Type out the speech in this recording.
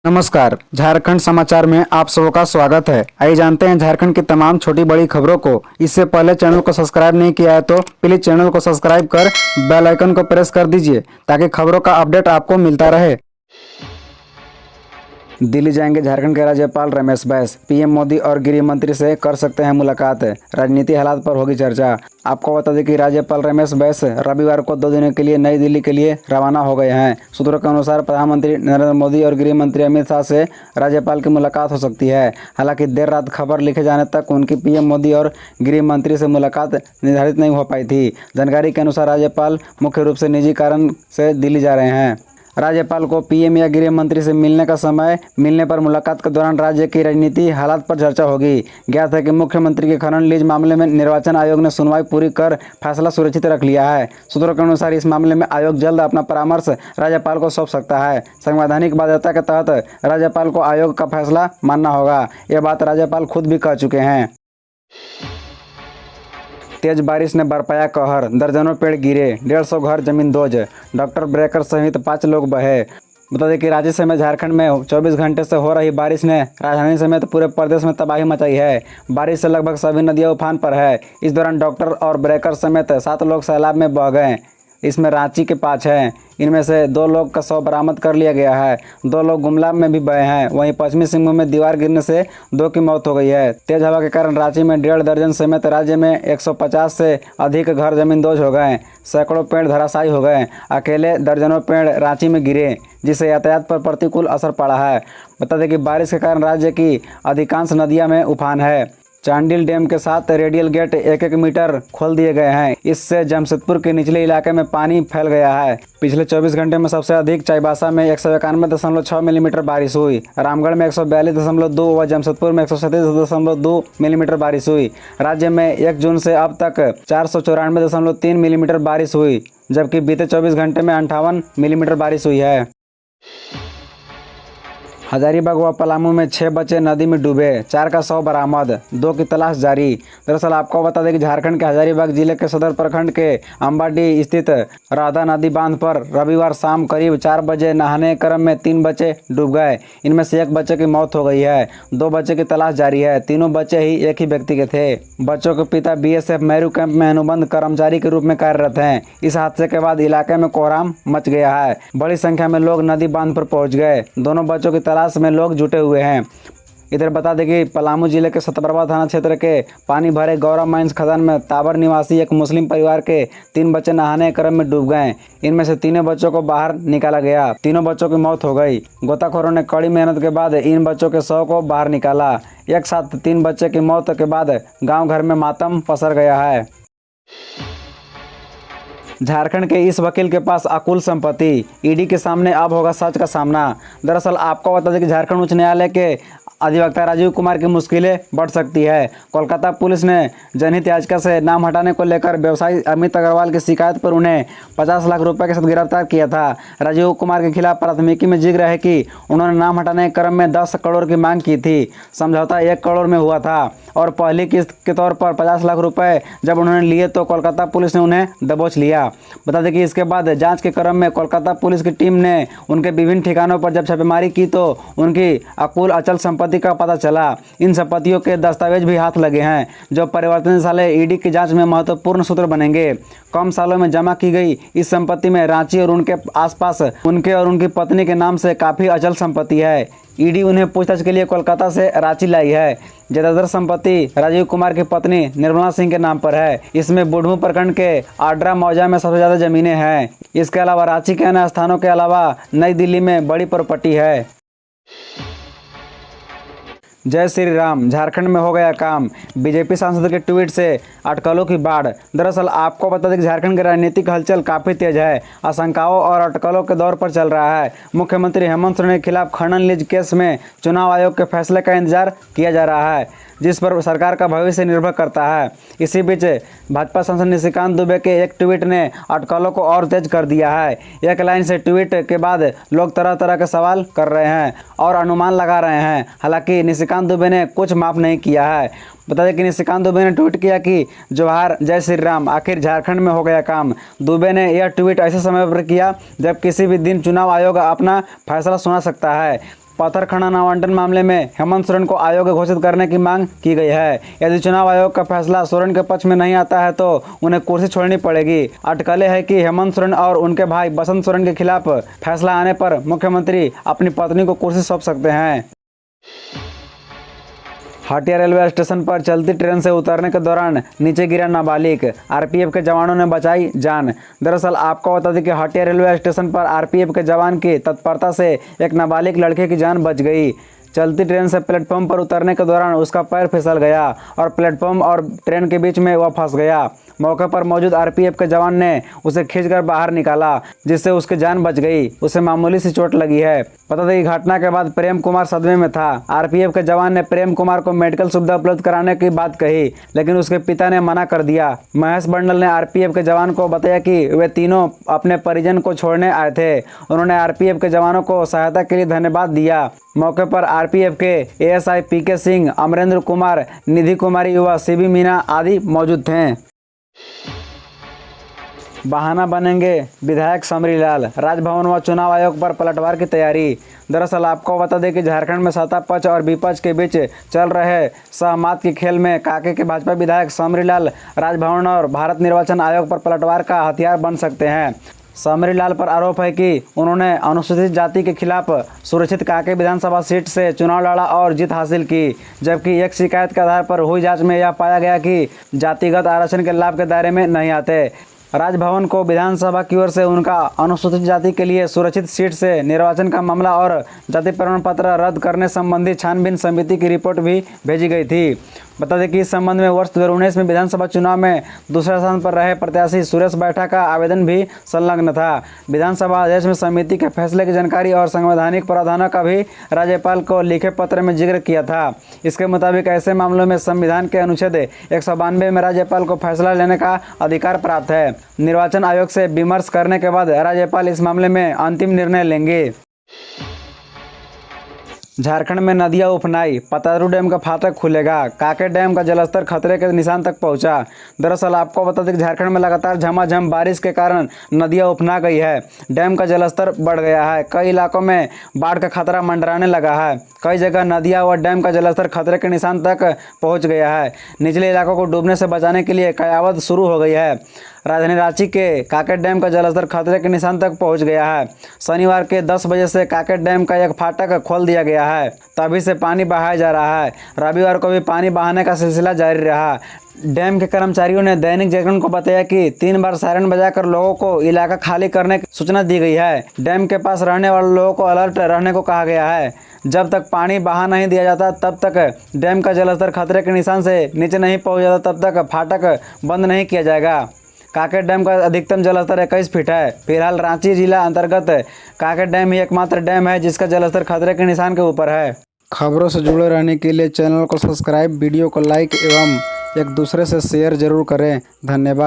नमस्कार, झारखंड समाचार में आप सबका स्वागत है। आइए जानते हैं झारखंड की तमाम छोटी बड़ी खबरों को। इससे पहले चैनल को सब्सक्राइब नहीं किया है तो प्लीज चैनल को सब्सक्राइब कर बेल आइकन को प्रेस कर दीजिए ताकि खबरों का अपडेट आपको मिलता रहे। दिल्ली जाएंगे झारखंड के राज्यपाल रमेश बैस। पीएम मोदी और गृह मंत्री से कर सकते हैं मुलाकात। राजनीति हालात पर होगी चर्चा। आपको बता दें कि राज्यपाल रमेश बैस रविवार को 2 दिनों के लिए नई दिल्ली के लिए रवाना हो गए हैं। सूत्रों के अनुसार प्रधानमंत्री नरेंद्र मोदी और गृह मंत्री अमित शाह से राज्यपाल की मुलाकात हो सकती है। हालांकि देर रात खबर लिखे जाने तक उनकी पीएम मोदी और गृह मंत्री से मुलाकात निर्धारित नहीं हो पाई थी। जानकारी के अनुसार राज्यपाल मुख्य रूप से निजी कारण से दिल्ली जा रहे हैं। राज्यपाल को पीएम या गृह मंत्री से मिलने का समय मिलने पर मुलाकात के दौरान राज्य की राजनीति हालात पर चर्चा होगी। ज्ञात है कि मुख्यमंत्री के खनन लीज मामले में निर्वाचन आयोग ने सुनवाई पूरी कर फैसला सुरक्षित रख लिया है। सूत्रों के अनुसार इस मामले में आयोग जल्द अपना परामर्श राज्यपाल को सौंप सकता है। संवैधानिक बाध्यता के तहत राज्यपाल को आयोग का फैसला मानना होगा। यह बात राज्यपाल खुद भी कह चुके हैं। तेज बारिश ने बरपाया कहर, दर्जनों पेड़ गिरे, 150 घर जमींदोज, डॉक्टर ब्रेकर सहित 5 लोग बहे। बता दें कि रांची समेत झारखंड में 24 घंटे से हो रही बारिश ने राजधानी समेत पूरे प्रदेश में तबाही मचाई है। बारिश से लगभग सभी नदियां उफान पर है। इस दौरान डॉक्टर और ब्रेकर समेत 7 लोग सैलाब में बह गए। इसमें रांची के 5 हैं। इनमें से 2 लोग का शव बरामद कर लिया गया है। 2 लोग गुमला में भी बहे हैं। वहीं पश्चिमी सिंहभूम में दीवार गिरने से 2 की मौत हो गई है। तेज हवा के कारण रांची में 1.5 दर्जन समेत राज्य में 150 से अधिक घर जमींदोज हो गए। सैकड़ों पेड़ धराशायी हो गए। अकेले दर्जनों पेड़ रांची में गिरे, जिससे यातायात पर प्रतिकूल असर पड़ा है। बता दें कि बारिश के कारण राज्य की अधिकांश नदियां में उफान है। चांडिल डैम के साथ रेडियल गेट 1-1 मीटर खोल दिए गए हैं। इससे जमशेदपुर के निचले इलाके में पानी फैल गया है। पिछले 24 घंटे में सबसे अधिक चाईबासा में 191.6 मिलीमीटर बारिश हुई। रामगढ़ में 142.2 व जमशेदपुर में 137.2 मिलीमीटर बारिश हुई। राज्य में 1 जून से अब तक 494.3 मिलीमीटर बारिश हुई, जबकि बीते 24 घंटे में 58 मिलीमीटर बारिश हुई है। हजारीबाग व पलामू में 6 बच्चे नदी में डूबे, 4 का शव बरामद, 2 की तलाश जारी। दरअसल आपको बता दें कि झारखंड के हजारीबाग जिले के सदर प्रखंड के अम्बाडीह स्थित राधा नदी बांध पर रविवार शाम करीब 4 बजे नहाने क्रम में 3 बच्चे डूब गए। इनमें से 1 बच्चे की मौत हो गई है। 2 बच्चे की तलाश जारी है। तीनों बच्चे ही एक ही व्यक्ति के थे। बच्चों के पिता बीएसएफ मेरू कैंप में अनुबंध कर्मचारी के रूप में कार्यरत हैं। इस हादसे के बाद इलाके में कोहराम मच गया है। बड़ी संख्या में लोग नदी बांध पर पहुंच गए। दोनों बच्चों की तलाश में लोग जुटे हुए हैं। इधर बता दें कि पलामू जिले के सतबरवा थाना क्षेत्र के पानी भरे गौरव माइंस खदान में ताबर निवासी एक मुस्लिम परिवार के 3 बच्चे नहाने क्रम में डूब गए। इनमें से 3 बच्चों को बाहर निकाला गया। तीनों बच्चों की मौत हो गई। गोताखोरों ने कड़ी मेहनत के बाद इन बच्चों के शव को बाहर निकाला। एक साथ 3 बच्चे की मौत के बाद गाँव घर में मातम पसर गया है। झारखंड के इस वकील के पास अकुल संपत्ति, ईडी के सामने अब होगा सच का सामना। दरअसल आपको बता दें कि झारखंड उच्च न्यायालय के अधिवक्ता राजीव कुमार की मुश्किलें बढ़ सकती है। कोलकाता पुलिस ने जनहित याचिका से नाम हटाने को लेकर व्यवसायी अमित अग्रवाल की शिकायत पर उन्हें 50 लाख रुपए के साथ गिरफ्तार किया था। राजीव कुमार के खिलाफ प्राथमिकी में जिक्र है कि उन्होंने नाम हटाने के क्रम में 10 करोड़ की मांग की थी। समझौता 1 करोड़ में हुआ था और पहली किस्त के तौर पर 50 लाख रुपए जब उन्होंने लिए तो कोलकाता पुलिस ने उन्हें दबोच लिया। बता दें कि इसके बाद जांच के क्रम में कोलकाता पुलिस की टीम ने उनके विभिन्न ठिकानों पर जब छापेमारी की तो उनकी अकुल अचल संपत्ति का पता चला। इन संपत्तियों के दस्तावेज भी हाथ लगे हैं, जो परिवर्तन साले ईडी की जांच में महत्वपूर्ण सूत्र बनेंगे। कम सालों में जमा की गई इस संपत्ति में रांची और उनके आसपास उनके और उनकी पत्नी के नाम से काफ़ी अचल संपत्ति है। ईडी उन्हें पूछताछ के लिए कोलकाता से रांची लाई है। ज्यादातर संपत्ति राजीव कुमार की पत्नी निर्मला सिंह के नाम पर है। इसमें बुढ़मू प्रखंड के आड्रा मौजा में सबसे ज़्यादा ज़मीनें हैं। इसके अलावा रांची के अन्य स्थानों के अलावा नई दिल्ली में बड़ी प्रॉपर्टी है। जय श्री राम, झारखंड में हो गया काम। बीजेपी सांसद के ट्वीट से अटकलों की बाढ़। दरअसल आपको बता दें कि झारखंड की राजनीतिक हलचल काफ़ी तेज है। आशंकाओं और अटकलों के दौर पर चल रहा है। मुख्यमंत्री हेमंत सोरेन के खिलाफ खनन लीज केस में चुनाव आयोग के फैसले का इंतजार किया जा रहा है, जिस पर सरकार का भविष्य निर्भर करता है। इसी बीच भाजपा सांसद निशिकांत दुबे के एक ट्वीट ने अटकलों को और तेज कर दिया है। एक लाइन से ट्वीट के बाद लोग तरह तरह के सवाल कर रहे हैं और अनुमान लगा रहे हैं। हालांकि निशिकांत दुबे ने कुछ माफ नहीं किया है। बता दें कि निशिकांत दुबे ने ट्वीट किया कि जोहार, जय श्री राम, आखिर झारखंड में हो गया काम। दुबे ने यह ट्वीट ऐसे समय पर किया जब किसी भी दिन चुनाव आयोग अपना फैसला सुना सकता है। पत्थर खनन आवंटन मामले में हेमंत सोरेन को अयोग्य घोषित करने की मांग की गई है। यदि चुनाव आयोग का फैसला सोरेन के पक्ष में नहीं आता है तो उन्हें कुर्सी छोड़नी पड़ेगी। अटकलें है कि हेमंत सोरेन और उनके भाई बसंत सोरेन के खिलाफ फैसला आने पर मुख्यमंत्री अपनी पत्नी को कुर्सी सौंप सकते हैं। हटिया रेलवे स्टेशन पर चलती ट्रेन से उतरने के दौरान नीचे गिरा नाबालिग, आरपीएफ के जवानों ने बचाई जान। दरअसल आपको बता दें कि हटिया रेलवे स्टेशन पर आरपीएफ के जवान की तत्परता से एक नाबालिग लड़के की जान बच गई। चलती ट्रेन से प्लेटफॉर्म पर उतरने के दौरान उसका पैर फिसल गया और प्लेटफॉर्म और ट्रेन के बीच में वह फंस गया। मौके पर मौजूद आरपीएफ के जवान ने उसे खींचकर बाहर निकाला, जिससे उसकी जान बच गई। उसे मामूली सी चोट लगी है। बता दें कि घटना के बाद प्रेम कुमार सदमे में था। आरपीएफ के जवान ने प्रेम कुमार को मेडिकल सुविधा उपलब्ध कराने की बात कही, लेकिन उसके पिता ने मना कर दिया। महेश बंडल ने आरपीएफ के जवान को बताया कि वे तीनों अपने परिजन को छोड़ने आए थे। उन्होंने आरपीएफ के जवानों को सहायता के लिए धन्यवाद दिया। मौके पर आरपीएफ के एएसआई पीके सिंह, अमरेंद्र कुमार, निधि कुमारी युवा, सीबी मीना आदि मौजूद थे। बहाना बनेंगे विधायक समरीलाल, राजभवन व चुनाव आयोग पर पलटवार की तैयारी। दरअसल आपको बता दें कि झारखंड में सत्ता पक्ष और विपक्ष के बीच चल रहे सहमत के खेल में कांके के भाजपा विधायक समरीलाल राजभवन और भारत निर्वाचन आयोग पर पलटवार का हथियार बन सकते हैं। समरीलाल पर आरोप है कि उन्होंने अनुसूचित जाति के खिलाफ सुरक्षित कांके विधानसभा सीट से चुनाव लड़ा और जीत हासिल की, जबकि एक शिकायत के आधार पर हुई जांच में यह पाया गया कि जातिगत आरक्षण के लाभ के दायरे में नहीं आते। राजभवन को विधानसभा की ओर से उनका अनुसूचित जाति के लिए सुरक्षित सीट से निर्वाचन का मामला और जाति प्रमाण पत्र रद्द करने संबंधी छानबीन समिति की रिपोर्ट भी भेजी गई थी। बता दें कि इस संबंध में वर्ष 2019 में विधानसभा चुनाव में दूसरे स्थान पर रहे प्रत्याशी सुरेश बैठा का आवेदन भी संलग्न था। विधानसभा अध्यक्ष में समिति के फैसले की जानकारी और संवैधानिक प्रावधानों का भी राज्यपाल को लिखे पत्र में जिक्र किया था। इसके मुताबिक ऐसे मामलों में संविधान के अनुच्छेद 192 में राज्यपाल को फैसला लेने का अधिकार प्राप्त है। निर्वाचन आयोग से विमर्श करने के बाद राज्यपाल इस मामले में अंतिम निर्णय लेंगे। झारखंड में नदियां उफनाई, पतारू डैम का फाटक खुलेगा, कांके डैम का जलस्तर खतरे के निशान तक पहुंचा। दरअसल आपको बता दें कि झारखंड में लगातार झमाझम बारिश के कारण नदियां उफना गई है। डैम का जलस्तर बढ़ गया है। कई इलाकों में बाढ़ का खतरा मंडराने लगा है। कई जगह नदियां व डैम का जलस्तर खतरे के निशान तक पहुँच गया है। निचले इलाकों को डूबने से बचाने के लिए कयावत शुरू हो गई है। राजधानी रांची के कांकेर डैम का जलस्तर खतरे के निशान तक पहुंच गया है। शनिवार के 10 बजे से कांकेर डैम का एक फाटक खोल दिया गया है। तभी से पानी बहाया जा रहा है। रविवार को भी पानी बहाने का सिलसिला जारी रहा। डैम के कर्मचारियों ने दैनिक जागरण को बताया कि 3 बार सायरन बजाकर लोगों को इलाका खाली करने की सूचना दी गई है। डैम के पास रहने वाले लोगों को अलर्ट रहने को कहा गया है। जब तक पानी बहा नहीं दिया जाता तब तक डैम का जलस्तर खतरे के निशान से नीचे नहीं पहुँच जाता तब तक फाटक बंद नहीं किया जाएगा। कांकेर डैम का अधिकतम जलस्तर 21 फीट है। फिलहाल रांची जिला अंतर्गत कांकेर डैम ही एकमात्र डैम है जिसका जलस्तर खतरे के निशान के ऊपर है। खबरों से जुड़े रहने के लिए चैनल को सब्सक्राइब, वीडियो को लाइक एवं एक दूसरे से शेयर जरूर करें। धन्यवाद।